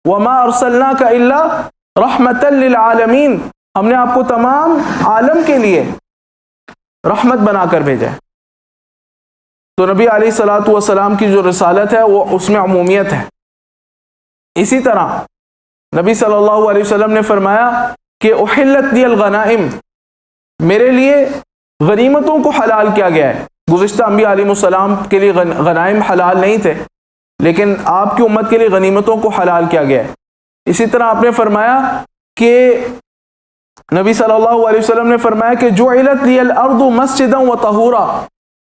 وما ارسلناک الا رحمتا للعالمین، ہم نے آپ کو تمام عالم کے لیے رحمت بنا کر بھیجا ہے۔ تو نبی علیہ الصلوۃ والسلام کی جو رسالت ہے وہ اس میں عمومیت ہے۔ اسی طرح نبی صلی اللہ علیہ وسلم نے فرمایا کہ احلت لی الغنائم، میرے لیے غنیمتوں کو حلال کیا گیا ہے۔ گزشتہ انبیاء علیہ السلام کے لیے غنائم حلال نہیں تھے، لیکن آپ کی امت کے لیے غنیمتوں کو حلال کیا گیا ہے۔ اسی طرح آپ نے فرمایا کہ نبی صلی اللہ علیہ وسلم نے فرمایا کہ جعلت لی الارض مسجدا وطہورا،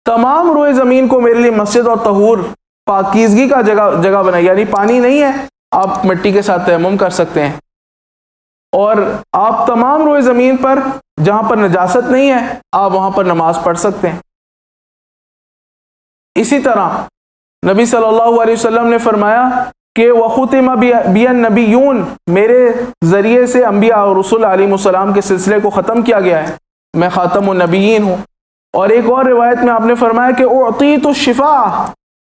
تمام روئے زمین کو میرے لیے مسجد اور طہور، پاکیزگی کا جگہ بنائی، یعنی پانی نہیں ہے آپ مٹی کے ساتھ تیمم کر سکتے ہیں، اور آپ تمام روئے زمین پر جہاں پر نجاست نہیں ہے آپ وہاں پر نماز پڑھ سکتے ہیں۔ اسی طرح نبی صلی اللہ علیہ وسلم نے فرمایا کہ وَخُتِمَ بِيَ النَّبِيُّونَ، میرے ذریعے سے انبیاء اور رسول علیہ السلام کے سلسلے کو ختم کیا گیا ہے، میں خاتم النبیین ہوں۔ اور ایک اور روایت میں آپ نے فرمایا کہ اعطیت الشفاء،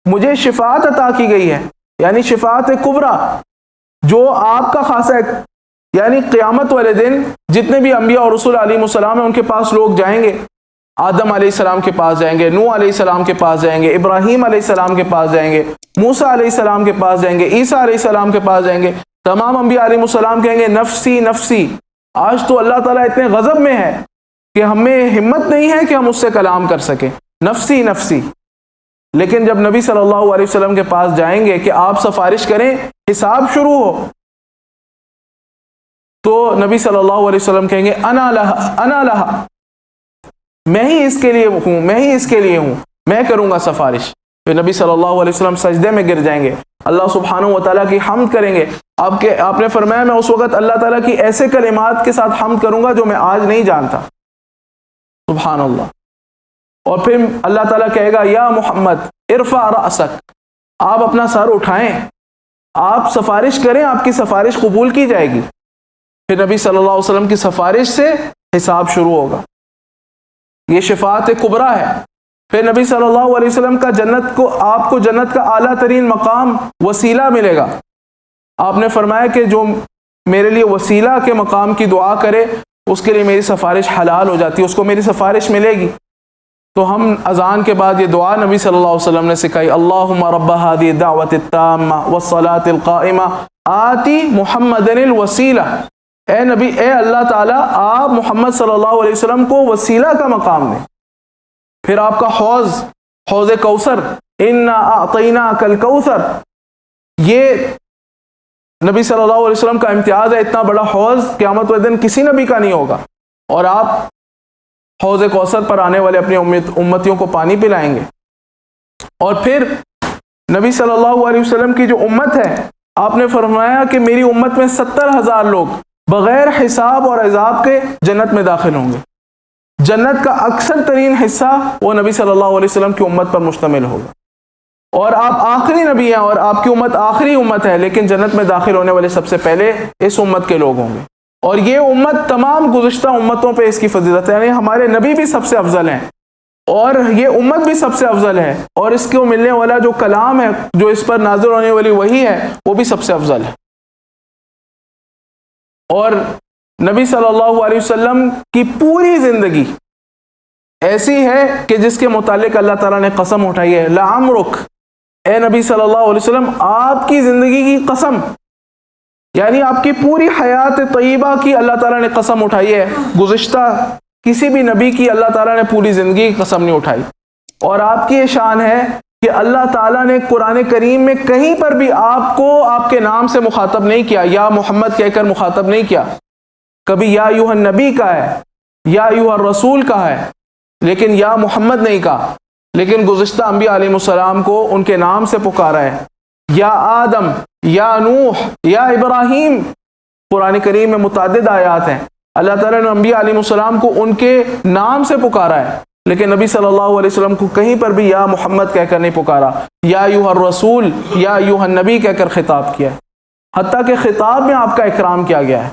مجھے شفاعت عطا کی گئی ہے، یعنی شفاعت کبریٰ جو آپ کا خاصہ ہے، یعنی قیامت والے دن جتنے بھی انبیاء اور رسول علیہ السلام ہیں ان کے پاس لوگ جائیں گے، آدم علیہ السلام کے پاس جائیں گے، نوح علیہ السلام کے پاس جائیں گے، ابراہیم علیہ السلام کے پاس جائیں گے، موسیٰ علیہ السلام کے پاس جائیں گے، عیسیٰ علیہ السلام کے پاس جائیں گے، تمام انبیاء علیہ السلام کہیں گے نفسی نفسی، آج تو اللہ تعالیٰ اتنے غضب میں ہے کہ ہمیں ہمت نہیں ہے کہ ہم اس سے کلام کر سکیں، نفسی نفسی۔ لیکن جب نبی صلی اللہ علیہ وسلم کے پاس جائیں گے کہ آپ سفارش کریں، حساب شروع ہو، تو نبی صلی اللہ علیہ وسلم کہیں گے انا لہا انا لہا، میں ہی اس کے لیے ہوں، میں ہی اس کے لیے ہوں، میں کروں گا سفارش۔ پھر نبی صلی اللہ علیہ وسلم سجدے میں گر جائیں گے، اللہ سبحانہ و تعالیٰ کی حمد کریں گے۔ آپ نے فرمایا میں اس وقت اللہ تعالیٰ کی ایسے کلمات کے ساتھ حمد کروں گا جو میں آج نہیں جانتا، سبحان اللہ۔ اور پھر اللہ تعالیٰ کہے گا یا محمد ارفع رأسک، آپ اپنا سر اٹھائیں، آپ سفارش کریں، آپ کی سفارش قبول کی جائے گی۔ پھر نبی صلی اللہ علیہ وسلم کی سفارش سے حساب شروع ہوگا، یہ شفاعت کبریٰ ہے۔ پھر نبی صلی اللہ علیہ وسلم کا آپ کو جنت کا اعلیٰ ترین مقام وسیلہ ملے گا۔ آپ نے فرمایا کہ جو میرے لیے وسیلہ کے مقام کی دعا کرے اس کے لیے میری سفارش حلال ہو جاتی ہے، اس کو میری سفارش ملے گی۔ تو ہم اذان کے بعد یہ دعا نبی صلی اللہ علیہ وسلم نے سکھائی، اللہم رب هذه الدعوة التامة والصلاة القائمة آتی محمد الوسیلہ، اے نبی، اے اللہ تعالیٰ آپ محمد صلی اللہ علیہ وسلم کو وسیلہ کا مقام دیں۔ پھر آپ کا حوض کوثر، انا اعطیناک الکوثر، یہ نبی صلی اللہ علیہ وسلم کا امتیاز ہے، اتنا بڑا حوض قیامت والے دن کسی نبی کا نہیں ہوگا، اور آپ حوض کوثر پر آنے والے اپنی امتیوں کو پانی پلائیں گے۔ اور پھر نبی صلی اللہ علیہ وسلم کی جو امت ہے، آپ نے فرمایا کہ میری امت میں 70,000 لوگ بغیر حساب اور عذاب کے جنت میں داخل ہوں گے۔ جنت کا اکثر ترین حصہ وہ نبی صلی اللہ علیہ وسلم کی امت پر مشتمل ہوگا، اور آپ آخری نبی ہیں اور آپ کی امت آخری امت ہے، لیکن جنت میں داخل ہونے والے سب سے پہلے اس امت کے لوگ ہوں گے۔ اور یہ امت تمام گزشتہ امتوں پہ اس کی فضیلت ہے، یعنی ہمارے نبی بھی سب سے افضل ہیں اور یہ امت بھی سب سے افضل ہے، اور اس کو ملنے والا جو کلام ہے، جو اس پر نازل ہونے والی وحی ہے، وہ بھی سب سے افضل ہے۔ اور نبی صلی اللہ علیہ وسلم کی پوری زندگی ایسی ہے کہ جس کے متعلق اللہ تعالیٰ نے قسم اٹھائی ہے، لعمرک، اے نبی صلی اللہ علیہ وسلم آپ کی زندگی کی قسم، یعنی آپ کی پوری حیات طیبہ کی اللہ تعالیٰ نے قسم اٹھائی ہے، گزشتہ کسی بھی نبی کی اللہ تعالیٰ نے پوری زندگی کی قسم نہیں اٹھائی۔ اور آپ کی یہ شان ہے کہ اللہ تعالیٰ نے قرآن کریم میں کہیں پر بھی آپ کو آپ کے نام سے مخاطب نہیں کیا، یا محمد کہہ کر مخاطب نہیں کیا، کبھی یا ایھا النبی کا ہے، یا ایھا الرسول کا ہے، لیکن یا محمد نہیں کہا۔ لیکن گزشتہ انبیاء علیہ السلام کو ان کے نام سے پکارا ہے، یا آدم، یا نوح، یا ابراہیم۔ قرآن کریم میں متعدد آیات ہیں، اللہ تعالیٰ نے انبیاء علیہ السلام کو ان کے نام سے پکارا ہے، لیکن نبی صلی اللہ علیہ وسلم کو کہیں پر بھی یا محمد کہہ کر نہیں پکارا، یا ایھا الرسول، یا ایھا النبی کہہ کر خطاب کیا ہے، حتیٰ کہ خطاب میں آپ کا اکرام کیا گیا ہے۔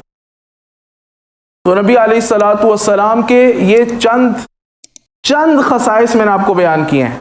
تو نبی علیہ الصلوۃ والسلام کے یہ چند خصائص میں نے آپ کو بیان کیے ہیں۔